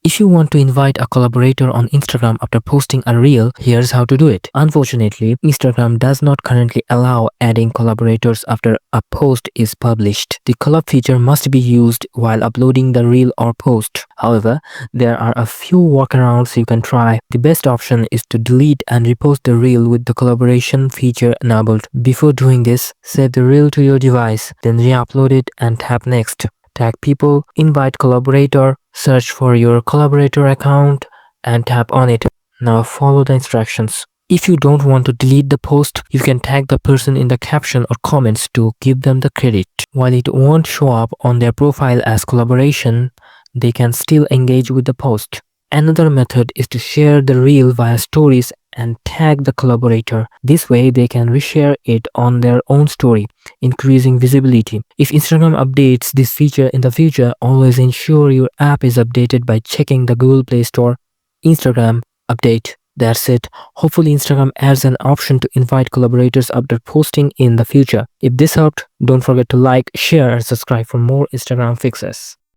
If you want to invite a collaborator on Instagram after posting a reel, here's how to do it. Unfortunately, Instagram does not currently allow adding collaborators after a post is published. The collab feature must be used while uploading the reel or post. However, there are a few workarounds you can try. The best option is to delete and repost the reel with the collaboration feature enabled. Before doing this, save the reel to your device, then re-upload it and tap next. Tag people, invite collaborator, search for your collaborator account and tap on it. Now follow the instructions. If you don't want to delete the post, you can tag the person in the caption or comments to give them the credit. While it won't show up on their profile as collaboration, they can still engage with the post. Another method is to share the reel via stories and tag the collaborator. This way they can reshare it on their own story, increasing visibility. If Instagram updates this feature in the future, always ensure your app is updated by checking the Google Play Store Instagram update. That's it. Hopefully Instagram adds an option to invite collaborators after posting in the future. If this helped, don't forget to like, share and subscribe for more Instagram fixes.